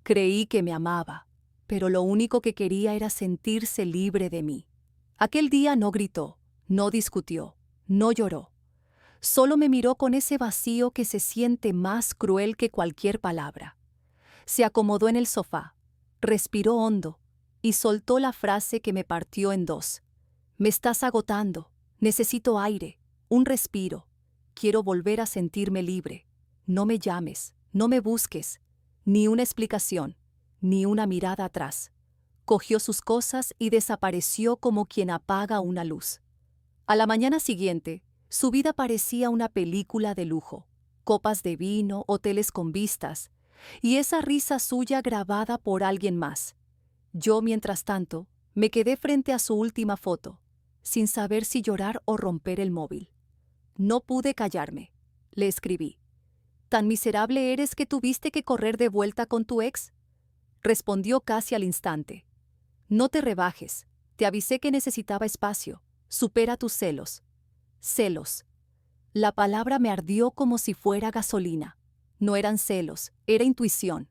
Creí que me amaba, pero lo único que quería era sentirse libre de mí. Aquel día no gritó, no discutió, no lloró. Solo me miró con ese vacío que se siente más cruel que cualquier palabra. Se acomodó en el sofá, respiró hondo y soltó la frase que me partió en dos. Me estás agotando, necesito aire, un respiro. Quiero volver a sentirme libre. No me llames, no me busques, ni una explicación, ni una mirada atrás. Cogió sus cosas y desapareció como quien apaga una luz. A la mañana siguiente, su vida parecía una película de lujo. Copas de vino, hoteles con vistas, y esa risa suya grabada por alguien más. Yo, mientras tanto, me quedé frente a su última foto, sin saber si llorar o romper el móvil. No pude callarme. Le escribí. ¿Tan miserable eres que tuviste que correr de vuelta con tu ex? Respondió casi al instante. No te rebajes. Te avisé que necesitaba espacio. Supera tus celos. Celos. La palabra me ardió como si fuera gasolina. No eran celos, era intuición.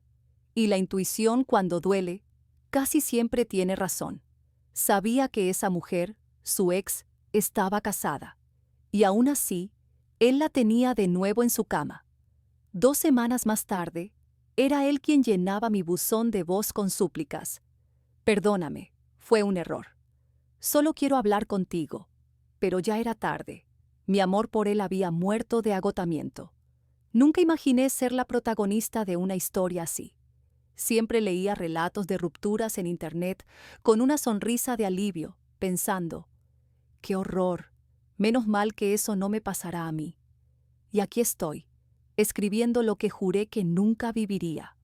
Y la intuición, cuando duele, casi siempre tiene razón. Sabía que esa mujer, su ex, estaba casada. Y aún así, él la tenía de nuevo en su cama. 2 semanas más tarde, era él quien llenaba mi buzón de voz con súplicas. Perdóname, fue un error. Solo quiero hablar contigo. Pero ya era tarde. Mi amor por él había muerto de agotamiento. Nunca imaginé ser la protagonista de una historia así. Siempre leía relatos de rupturas en internet con una sonrisa de alivio, pensando, ¡qué horror! Menos mal que eso no me pasará a mí. Y aquí estoy, escribiendo lo que juré que nunca viviría.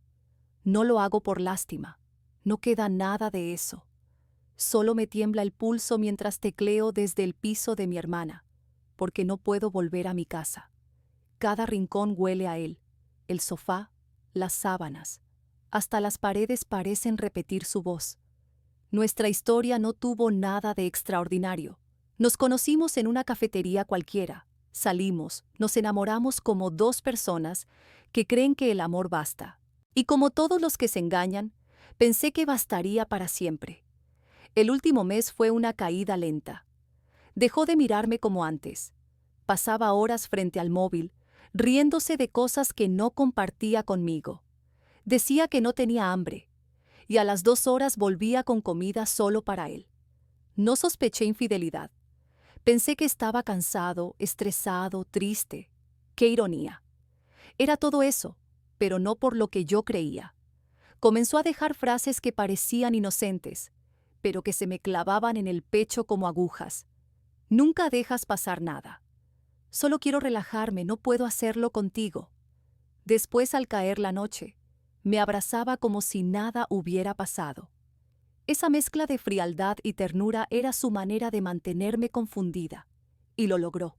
No lo hago por lástima, no queda nada de eso. Solo me tiembla el pulso mientras tecleo desde el piso de mi hermana, porque no puedo volver a mi casa. Cada rincón huele a él, el sofá, las sábanas, hasta las paredes parecen repetir su voz. Nuestra historia no tuvo nada de extraordinario. Nos conocimos en una cafetería cualquiera, salimos, nos enamoramos como 2 personas que creen que el amor basta. Y como todos los que se engañan, pensé que bastaría para siempre. El último mes fue una caída lenta. Dejó de mirarme como antes. Pasaba horas frente al móvil, riéndose de cosas que no compartía conmigo. Decía que no tenía hambre, y a las 2 horas volvía con comida solo para él. No sospeché infidelidad. Pensé que estaba cansado, estresado, triste. ¡Qué ironía! Era todo eso, pero no por lo que yo creía. Comenzó a dejar frases que parecían inocentes, pero que se me clavaban en el pecho como agujas. Nunca dejas pasar nada. Solo quiero relajarme, no puedo hacerlo contigo. Después, al caer la noche, me abrazaba como si nada hubiera pasado. Esa mezcla de frialdad y ternura era su manera de mantenerme confundida. Y lo logró.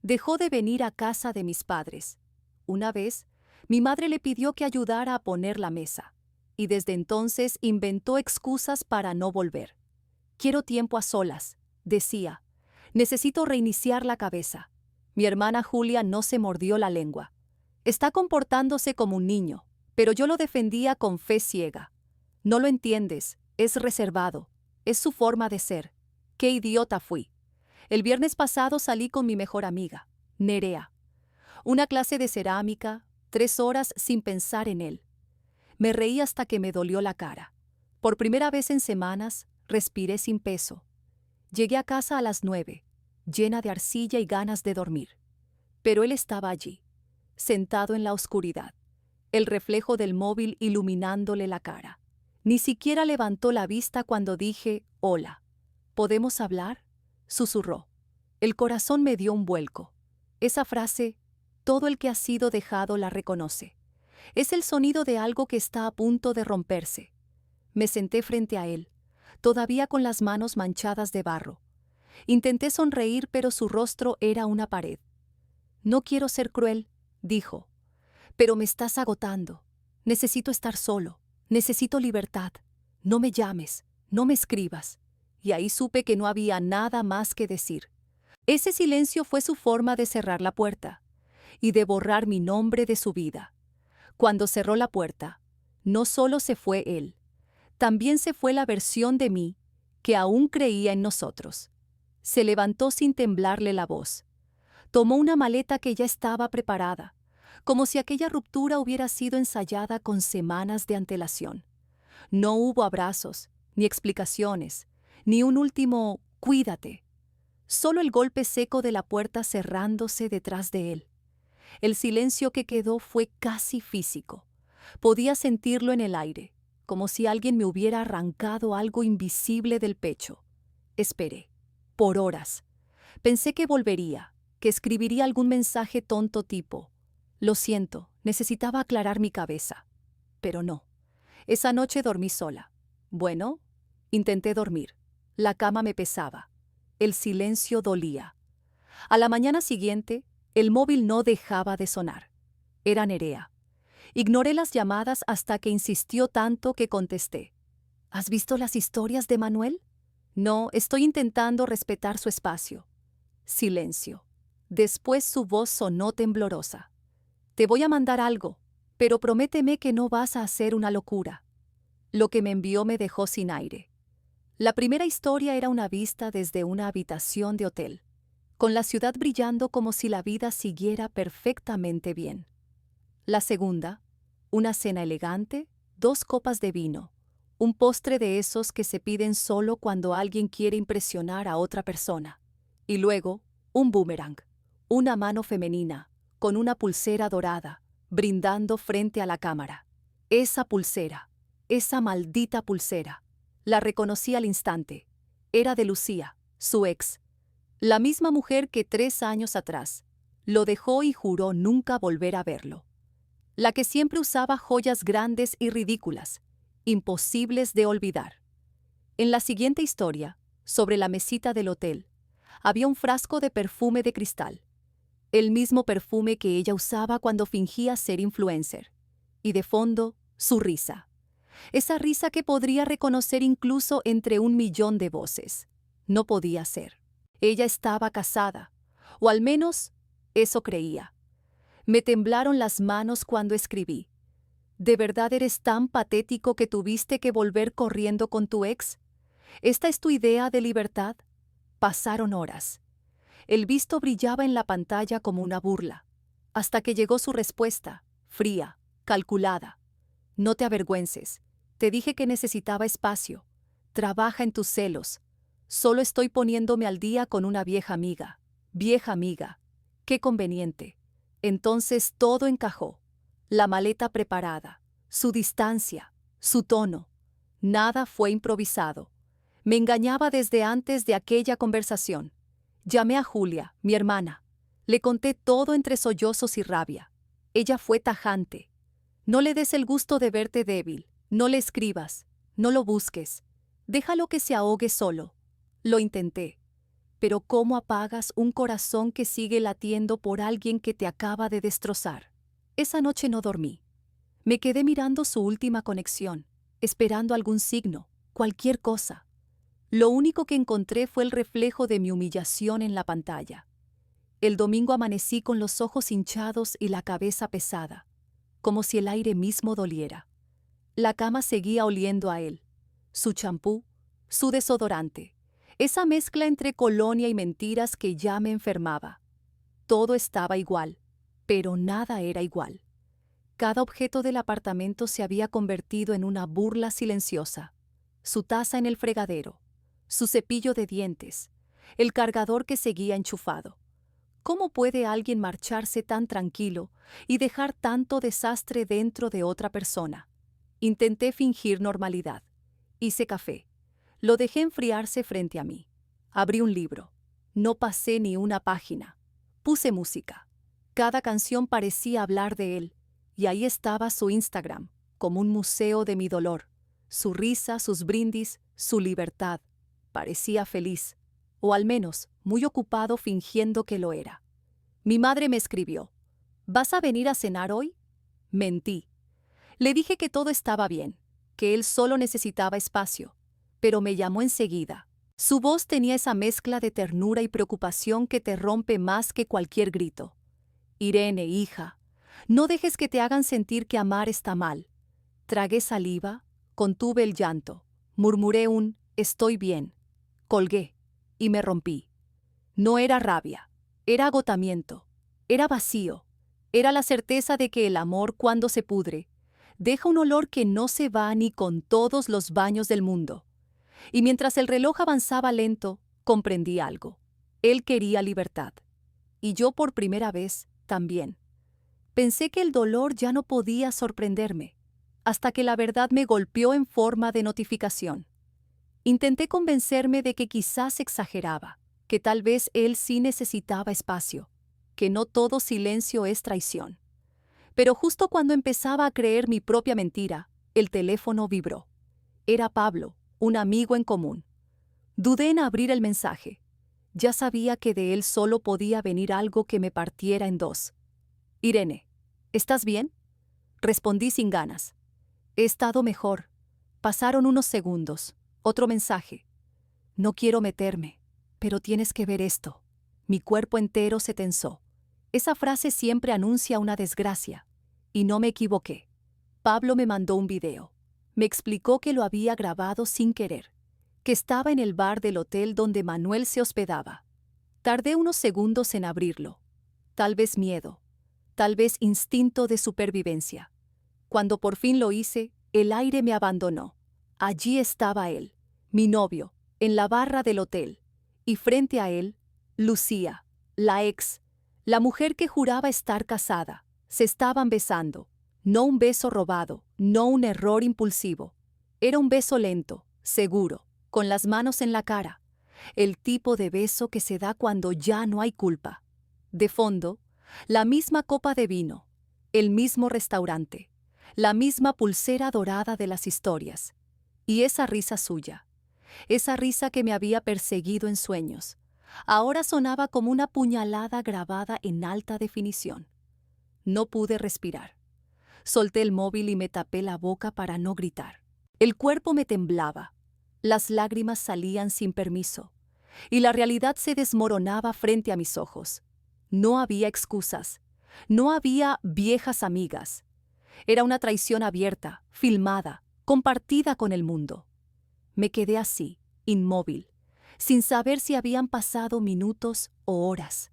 Dejó de venir a casa de mis padres. Una vez, mi madre le pidió que ayudara a poner la mesa, y desde entonces inventó excusas para no volver. Quiero tiempo a solas, decía. Necesito reiniciar la cabeza. Mi hermana Julia no se mordió la lengua. Está comportándose como un niño, pero yo lo defendía con fe ciega. No lo entiendes, es reservado, es su forma de ser. ¡Qué idiota fui! El viernes pasado salí con mi mejor amiga, Nerea. Una clase de cerámica, 3 horas sin pensar en él. Me reí hasta que me dolió la cara. Por primera vez en semanas, respiré sin peso. Llegué a casa a las 9, llena de arcilla y ganas de dormir. Pero él estaba allí, sentado en la oscuridad, el reflejo del móvil iluminándole la cara. Ni siquiera levantó la vista cuando dije, «Hola, ¿podemos hablar?», susurró. El corazón me dio un vuelco. Esa frase, todo el que ha sido dejado la reconoce. Es el sonido de algo que está a punto de romperse. Me senté frente a él, todavía con las manos manchadas de barro. Intenté sonreír, pero su rostro era una pared. «No quiero ser cruel», dijo, «pero me estás agotando. Necesito estar solo. Necesito libertad. No me llames, no me escribas». Y ahí supe que no había nada más que decir. Ese silencio fue su forma de cerrar la puerta y de borrar mi nombre de su vida. Cuando cerró la puerta, No solo se fue él, también se fue la versión de mí que aún creía en nosotros. Se levantó sin temblarle la voz. Tomó una maleta que ya estaba preparada, como si aquella ruptura hubiera sido ensayada con semanas de antelación. No hubo abrazos, ni explicaciones, ni un último «cuídate». Solo el golpe seco de la puerta cerrándose detrás de él. El silencio que quedó fue casi físico. Podía sentirlo en el aire, como si alguien me hubiera arrancado algo invisible del pecho. Esperé, por horas. Pensé que volvería, que escribiría algún mensaje tonto tipo: «Lo siento, necesitaba aclarar mi cabeza». Pero no. Esa noche dormí sola. Bueno, intenté dormir. La cama me pesaba. El silencio dolía. A la mañana siguiente, el móvil no dejaba de sonar. Era Nerea. Ignoré las llamadas hasta que insistió tanto que contesté. «¿Has visto las historias de Manuel?» «No, estoy intentando respetar su espacio». Silencio. Después su voz sonó temblorosa. «Te voy a mandar algo, pero prométeme que no vas a hacer una locura». Lo que me envió me dejó sin aire. La primera historia era una vista desde una habitación de hotel, con la ciudad brillando como si la vida siguiera perfectamente bien. La segunda, una cena elegante, 2 copas de vino, un postre de esos que se piden solo cuando alguien quiere impresionar a otra persona. Y luego, un boomerang, una mano femenina, con una pulsera dorada, brindando frente a la cámara. Esa pulsera, esa maldita pulsera. La reconocí al instante. Era de Lucía, su ex. La misma mujer que 3 años atrás lo dejó y juró nunca volver a verlo. La que siempre usaba joyas grandes y ridículas, imposibles de olvidar. En la siguiente historia, sobre la mesita del hotel, había un frasco de perfume de cristal, el mismo perfume que ella usaba cuando fingía ser influencer, y de fondo, su risa. Esa risa que podría reconocer incluso entre 1.000.000 de voces. No podía ser. Ella estaba casada, o al menos eso creía. Me temblaron las manos cuando escribí. ¿De verdad eres tan patético que tuviste que volver corriendo con tu ex? ¿Esta es tu idea de libertad? Pasaron horas. El visto brillaba en la pantalla como una burla, hasta que llegó su respuesta, fría, calculada. No te avergüences. Te dije que necesitaba espacio. Trabaja en tus celos. Solo estoy poniéndome al día con una vieja amiga. Vieja amiga. Qué conveniente. Entonces todo encajó. La maleta preparada, su distancia, su tono. Nada fue improvisado. Me engañaba desde antes de aquella conversación. Llamé a Julia, mi hermana. Le conté todo entre sollozos y rabia. Ella fue tajante. No le des el gusto de verte débil. No le escribas, no lo busques, déjalo que se ahogue solo. Lo intenté, pero ¿cómo apagas un corazón que sigue latiendo por alguien que te acaba de destrozar? Esa noche no dormí. Me quedé mirando su última conexión, esperando algún signo, cualquier cosa. Lo único que encontré fue el reflejo de mi humillación en la pantalla. El domingo amanecí con los ojos hinchados y la cabeza pesada, como si el aire mismo doliera. La cama seguía oliendo a él, su champú, su desodorante, esa mezcla entre colonia y mentiras que ya me enfermaba. Todo estaba igual, pero nada era igual. Cada objeto del apartamento se había convertido en una burla silenciosa. Su taza en el fregadero, su cepillo de dientes, el cargador que seguía enchufado. ¿Cómo puede alguien marcharse tan tranquilo y dejar tanto desastre dentro de otra persona? Intenté fingir normalidad. Hice café. Lo dejé enfriarse frente a mí. Abrí un libro. No pasé ni una página. Puse música. Cada canción parecía hablar de él, y ahí estaba su Instagram, como un museo de mi dolor. Su risa, sus brindis, su libertad. Parecía feliz, o al menos muy ocupado fingiendo que lo era. Mi madre me escribió: ¿vas a venir a cenar hoy? Mentí. Le dije que todo estaba bien, que él solo necesitaba espacio, pero me llamó enseguida. Su voz tenía esa mezcla de ternura y preocupación que te rompe más que cualquier grito. Irene, hija, no dejes que te hagan sentir que amar está mal. Tragué saliva, contuve el llanto, murmuré un «estoy bien», colgué y me rompí. No era rabia, era agotamiento, era vacío, era la certeza de que el amor, cuando se pudre, deja un olor que no se va ni con todos los baños del mundo. Y mientras el reloj avanzaba lento, comprendí algo. Él quería libertad. Y yo por primera vez también. Pensé que el dolor ya no podía sorprenderme, hasta que la verdad me golpeó en forma de notificación. Intenté convencerme de que quizás exageraba, que tal vez él sí necesitaba espacio, que no todo silencio es traición. Pero justo cuando empezaba a creer mi propia mentira, el teléfono vibró. Era Pablo, un amigo en común. Dudé en abrir el mensaje. Ya sabía que de él solo podía venir algo que me partiera en dos. «Irene, ¿estás bien?», respondí sin ganas. «He estado mejor». Pasaron unos segundos. Otro mensaje. «No quiero meterme, pero tienes que ver esto». Mi cuerpo entero se tensó. Esa frase siempre anuncia una desgracia. Y no me equivoqué. Pablo me mandó un video. Me explicó que lo había grabado sin querer, que estaba en el bar del hotel donde Manuel se hospedaba. Tardé unos segundos en abrirlo. Tal vez miedo, tal vez instinto de supervivencia. Cuando por fin lo hice, el aire me abandonó. Allí estaba él, mi novio, en la barra del hotel, y frente a él, Lucía, la ex, la mujer que juraba estar casada. Se estaban besando. No un beso robado, no un error impulsivo. Era un beso lento, seguro, con las manos en la cara. El tipo de beso que se da cuando ya no hay culpa. De fondo, la misma copa de vino, el mismo restaurante, la misma pulsera dorada de las historias. Y esa risa suya, esa risa que me había perseguido en sueños, ahora sonaba como una puñalada grabada en alta definición. No pude respirar. Solté el móvil y me tapé la boca para no gritar. El cuerpo me temblaba. Las lágrimas salían sin permiso. Y la realidad se desmoronaba frente a mis ojos. No había excusas. No había viejas amigas. Era una traición abierta, filmada, compartida con el mundo. Me quedé así, inmóvil, sin saber si habían pasado minutos o horas.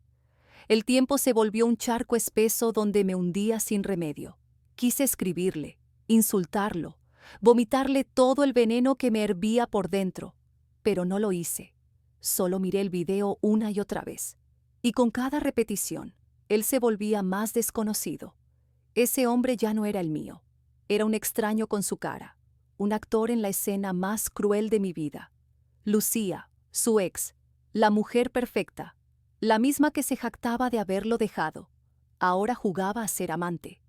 El tiempo se volvió un charco espeso donde me hundía sin remedio. Quise escribirle, insultarlo, vomitarle todo el veneno que me hervía por dentro, pero no lo hice. Solo miré el video una y otra vez. Y con cada repetición, él se volvía más desconocido. Ese hombre ya no era el mío. Era un extraño con su cara, un actor en la escena más cruel de mi vida. Lucía, su ex, la mujer perfecta, la misma que se jactaba de haberlo dejado, ahora jugaba a ser amante.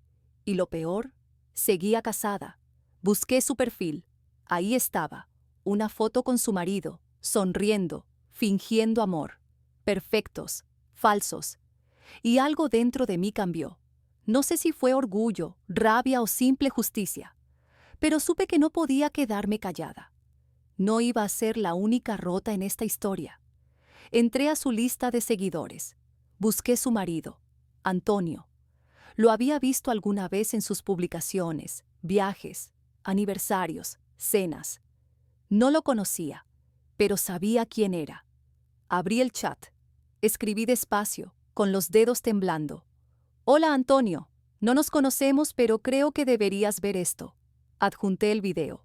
Y lo peor, seguía casada. Busqué su perfil. Ahí estaba, una foto con su marido, sonriendo, fingiendo amor. Perfectos, falsos. Y algo dentro de mí cambió. No sé si fue orgullo, rabia o simple justicia, pero supe que no podía quedarme callada. No iba a ser la única rota en esta historia. Entré a su lista de seguidores. Busqué su marido, Antonio. Lo había visto alguna vez en sus publicaciones, viajes, aniversarios, cenas. No lo conocía, pero sabía quién era. Abrí el chat. Escribí despacio, con los dedos temblando. «Hola, Antonio. No nos conocemos, pero creo que deberías ver esto». Adjunté el video.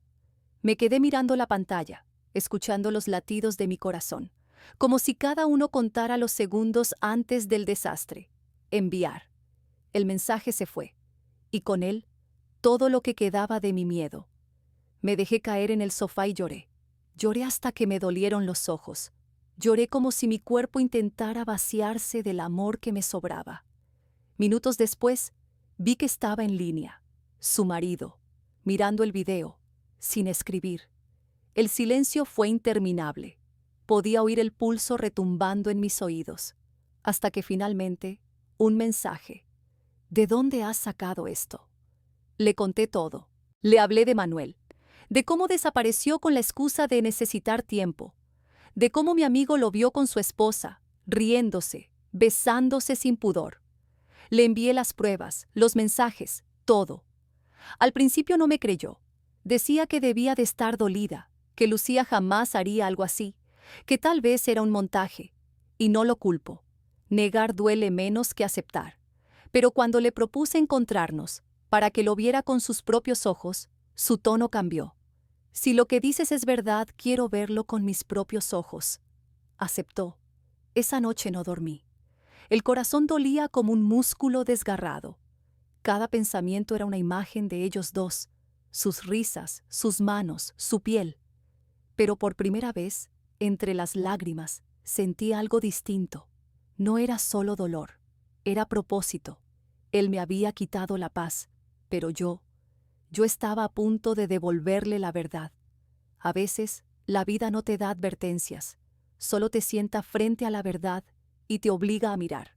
Me quedé mirando la pantalla, escuchando los latidos de mi corazón, como si cada uno contara los segundos antes del desastre. Enviar. El mensaje se fue, y con él, todo lo que quedaba de mi miedo. Me dejé caer en el sofá y lloré. Lloré hasta que me dolieron los ojos. Lloré como si mi cuerpo intentara vaciarse del amor que me sobraba. Minutos después, vi que estaba en línea, su marido, mirando el video, sin escribir. El silencio fue interminable. Podía oír el pulso retumbando en mis oídos, hasta que finalmente, un mensaje. «¿De dónde has sacado esto?». Le conté todo. Le hablé de Manuel, de cómo desapareció con la excusa de necesitar tiempo, de cómo mi amigo lo vio con su esposa, riéndose, besándose sin pudor. Le envié las pruebas, los mensajes, todo. Al principio no me creyó. Decía que debía de estar dolida, que Lucía jamás haría algo así, que tal vez era un montaje. Y no lo culpo. Negar duele menos que aceptar. Pero cuando le propuse encontrarnos, para que lo viera con sus propios ojos, su tono cambió. Si lo que dices es verdad, quiero verlo con mis propios ojos. Aceptó. Esa noche no dormí. El corazón dolía como un músculo desgarrado. Cada pensamiento era una imagen de ellos dos, sus risas, sus manos, su piel. Pero por primera vez, entre las lágrimas, sentí algo distinto. No era solo dolor, era propósito. Él me había quitado la paz, pero yo estaba a punto de devolverle la verdad. A veces, la vida no te da advertencias, solo te sienta frente a la verdad y te obliga a mirar.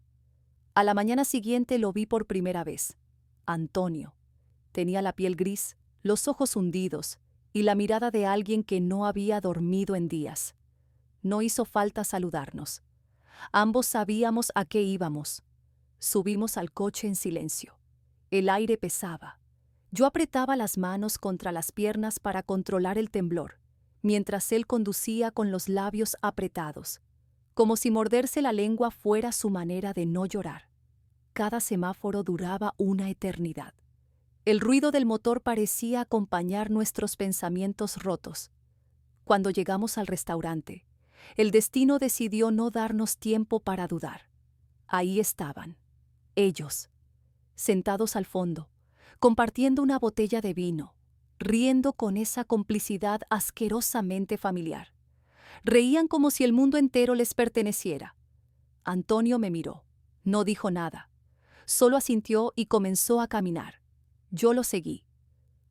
A la mañana siguiente lo vi por primera vez. Antonio. Tenía la piel gris, los ojos hundidos y la mirada de alguien que no había dormido en días. No hizo falta saludarnos. Ambos sabíamos a qué íbamos. Subimos al coche en silencio. El aire pesaba. Yo apretaba las manos contra las piernas para controlar el temblor, mientras él conducía con los labios apretados, como si morderse la lengua fuera su manera de no llorar. Cada semáforo duraba una eternidad. El ruido del motor parecía acompañar nuestros pensamientos rotos. Cuando llegamos al restaurante, el destino decidió no darnos tiempo para dudar. Ahí estaban, ellos, sentados al fondo, compartiendo una botella de vino, riendo con esa complicidad asquerosamente familiar. Reían como si el mundo entero les perteneciera. Antonio me miró, no dijo nada, solo asintió y comenzó a caminar. Yo lo seguí.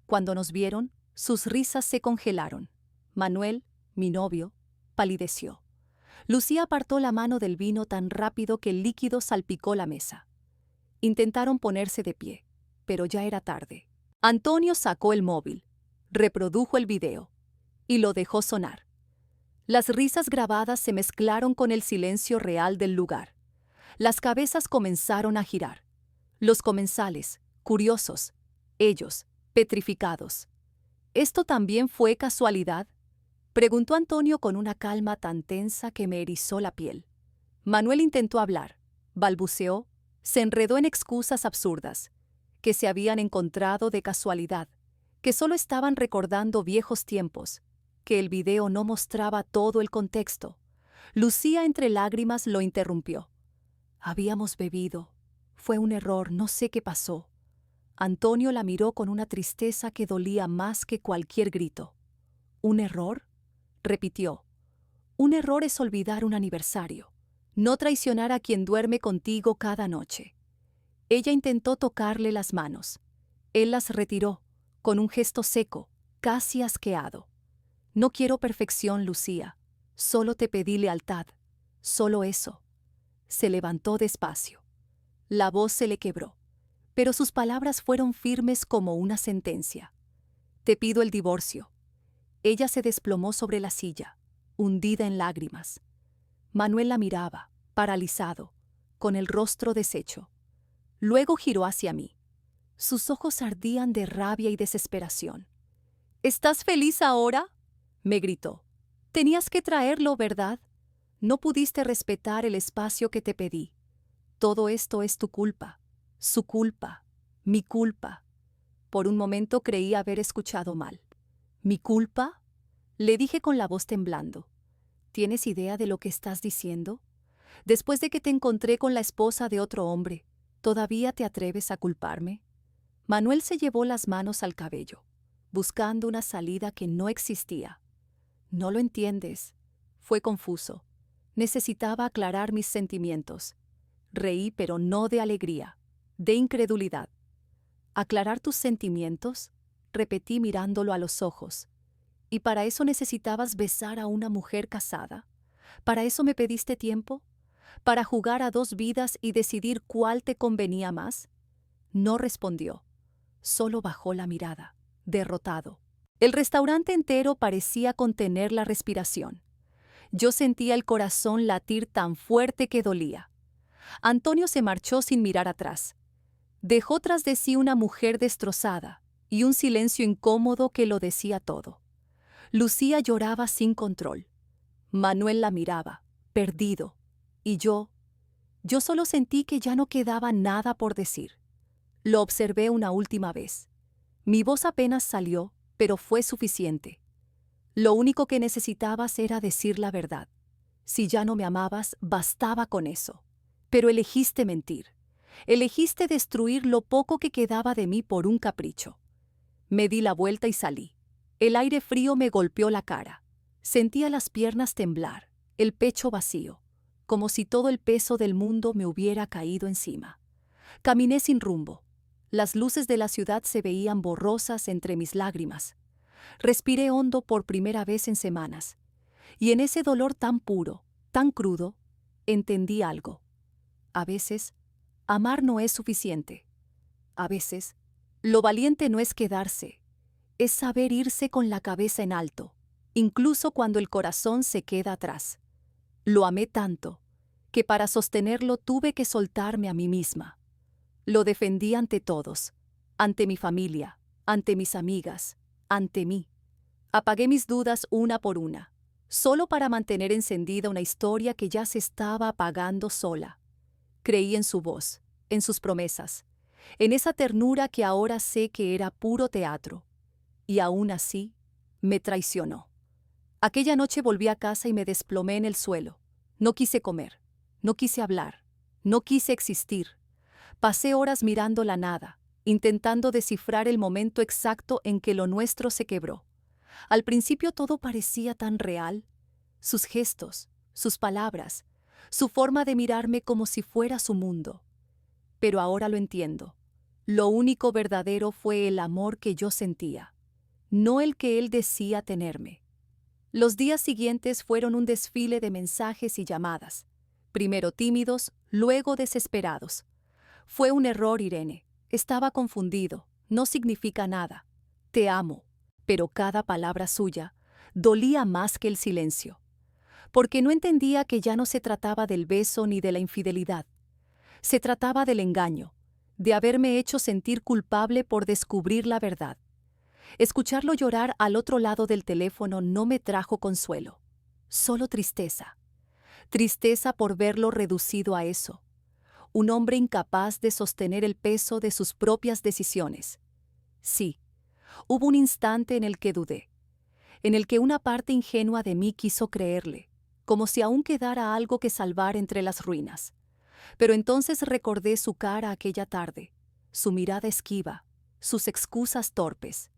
Cuando nos vieron, sus risas se congelaron. Manuel, mi novio, palideció. Lucía apartó la mano del vino tan rápido que el líquido salpicó la mesa. Intentaron ponerse de pie, pero ya era tarde. Antonio sacó el móvil, reprodujo el video y lo dejó sonar. Las risas grabadas se mezclaron con el silencio real del lugar. Las cabezas comenzaron a girar. Los comensales, curiosos, ellos, petrificados. ¿Esto también fue casualidad?, preguntó Antonio con una calma tan tensa que me erizó la piel. Manuel intentó hablar, balbuceó, se enredó en excusas absurdas, que se habían encontrado de casualidad, que solo estaban recordando viejos tiempos, que el video no mostraba todo el contexto. Lucía entre lágrimas lo interrumpió. Habíamos bebido. Fue un error, no sé qué pasó. Antonio la miró con una tristeza que dolía más que cualquier grito. ¿Un error?, repitió. Un error es olvidar un aniversario, no traicionar a quien duerme contigo cada noche. Ella intentó tocarle las manos. Él las retiró, con un gesto seco, casi asqueado. No quiero perfección, Lucía. Solo te pedí lealtad. Solo eso. Se levantó despacio. La voz se le quebró, pero sus palabras fueron firmes como una sentencia. Te pido el divorcio. Ella se desplomó sobre la silla, hundida en lágrimas. Manuel la miraba, paralizado, con el rostro deshecho. Luego giró hacia mí. Sus ojos ardían de rabia y desesperación. ¿Estás feliz ahora?, me gritó. Tenías que traerlo, ¿verdad? No pudiste respetar el espacio que te pedí. Todo esto es tu culpa, su culpa, mi culpa. Por un momento creí haber escuchado mal. ¿Mi culpa?, le dije con la voz temblando. ¿Tienes idea de lo que estás diciendo? Después de que te encontré con la esposa de otro hombre, ¿todavía te atreves a culparme? Manuel se llevó las manos al cabello, buscando una salida que no existía. No lo entiendes. Fue confuso. Necesitaba aclarar mis sentimientos. Reí, pero no de alegría, de incredulidad. ¿Aclarar tus sentimientos?, repetí mirándolo a los ojos. ¿Y para eso necesitabas besar a una mujer casada? ¿Para eso me pediste tiempo? ¿Para jugar a dos vidas y decidir cuál te convenía más? No respondió. Solo bajó la mirada, derrotado. El restaurante entero parecía contener la respiración. Yo sentía el corazón latir tan fuerte que dolía. Antonio se marchó sin mirar atrás. Dejó tras de sí una mujer destrozada, y un silencio incómodo que lo decía todo. Lucía lloraba sin control. Manuel la miraba, perdido, y yo solo sentí que ya no quedaba nada por decir. Lo observé una última vez. Mi voz apenas salió, pero fue suficiente. Lo único que necesitabas era decir la verdad. Si ya no me amabas, bastaba con eso. Pero elegiste mentir. Elegiste destruir lo poco que quedaba de mí por un capricho. Me di la vuelta y salí. El aire frío me golpeó la cara. Sentía las piernas temblar, el pecho vacío, como si todo el peso del mundo me hubiera caído encima. Caminé sin rumbo. Las luces de la ciudad se veían borrosas entre mis lágrimas. Respiré hondo por primera vez en semanas. Y en ese dolor tan puro, tan crudo, entendí algo. A veces, amar no es suficiente. A veces, lo valiente no es quedarse, es saber irse con la cabeza en alto, incluso cuando el corazón se queda atrás. Lo amé tanto, que para sostenerlo tuve que soltarme a mí misma. Lo defendí ante todos, ante mi familia, ante mis amigas, ante mí. Apagué mis dudas una por una, solo para mantener encendida una historia que ya se estaba apagando sola. Creí en su voz, en sus promesas, en esa ternura que ahora sé que era puro teatro. Y aún así, me traicionó. Aquella noche volví a casa y me desplomé en el suelo. No quise comer, no quise hablar, no quise existir. Pasé horas mirando la nada, intentando descifrar el momento exacto en que lo nuestro se quebró. Al principio todo parecía tan real. Sus gestos, sus palabras, su forma de mirarme como si fuera su mundo. Pero ahora lo entiendo. Lo único verdadero fue el amor que yo sentía, no el que él decía tenerme. Los días siguientes fueron un desfile de mensajes y llamadas, primero tímidos, luego desesperados. Fue un error, Irene. Estaba confundido. No significa nada. Te amo. Pero cada palabra suya dolía más que el silencio. Porque no entendía que ya no se trataba del beso ni de la infidelidad. Se trataba del engaño, de haberme hecho sentir culpable por descubrir la verdad. Escucharlo llorar al otro lado del teléfono no me trajo consuelo, solo tristeza. Tristeza por verlo reducido a eso. Un hombre incapaz de sostener el peso de sus propias decisiones. Sí, hubo un instante en el que dudé, en el que una parte ingenua de mí quiso creerle, como si aún quedara algo que salvar entre las ruinas. Pero entonces recordé su cara aquella tarde, su mirada esquiva, sus excusas torpes,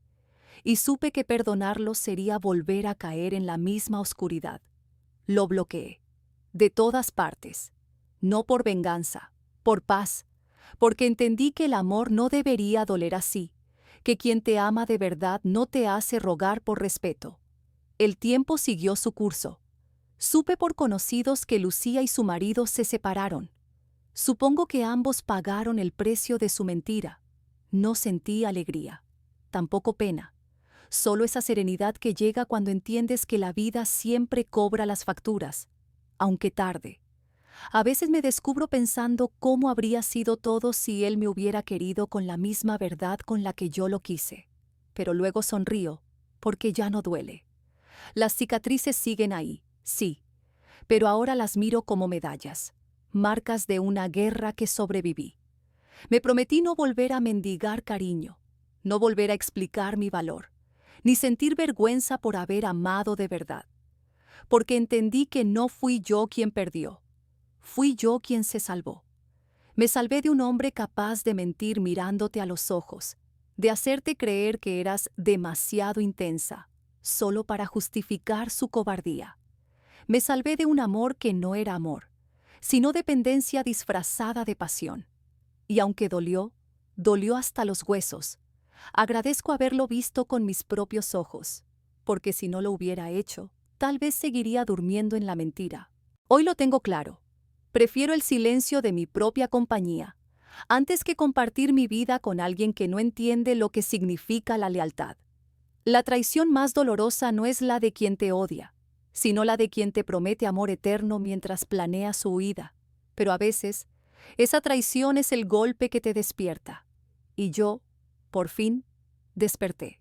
y supe que perdonarlo sería volver a caer en la misma oscuridad. Lo bloqueé, de todas partes, no por venganza, por paz, porque entendí que el amor no debería doler así, que quien te ama de verdad no te hace rogar por respeto. El tiempo siguió su curso. Supe por conocidos que Lucía y su marido se separaron. Supongo que ambos pagaron el precio de su mentira. No sentí alegría, tampoco pena, solo esa serenidad que llega cuando entiendes que la vida siempre cobra las facturas, aunque tarde. A veces me descubro pensando cómo habría sido todo si él me hubiera querido con la misma verdad con la que yo lo quise. Pero luego sonrío, porque ya no duele. Las cicatrices siguen ahí, sí, pero ahora las miro como medallas, marcas de una guerra que sobreviví. Me prometí no volver a mendigar cariño, no volver a explicar mi valor, ni sentir vergüenza por haber amado de verdad. Porque entendí que no fui yo quien perdió, fui yo quien se salvó. Me salvé de un hombre capaz de mentir mirándote a los ojos, de hacerte creer que eras demasiado intensa, solo para justificar su cobardía. Me salvé de un amor que no era amor, sino dependencia disfrazada de pasión. Y aunque dolió, dolió hasta los huesos. Agradezco haberlo visto con mis propios ojos, porque si no lo hubiera hecho, tal vez seguiría durmiendo en la mentira. Hoy lo tengo claro. Prefiero el silencio de mi propia compañía, antes que compartir mi vida con alguien que no entiende lo que significa la lealtad. La traición más dolorosa no es la de quien te odia, sino la de quien te promete amor eterno mientras planea su huida. Pero a veces, esa traición es el golpe que te despierta. Y yo, por fin, Desperté.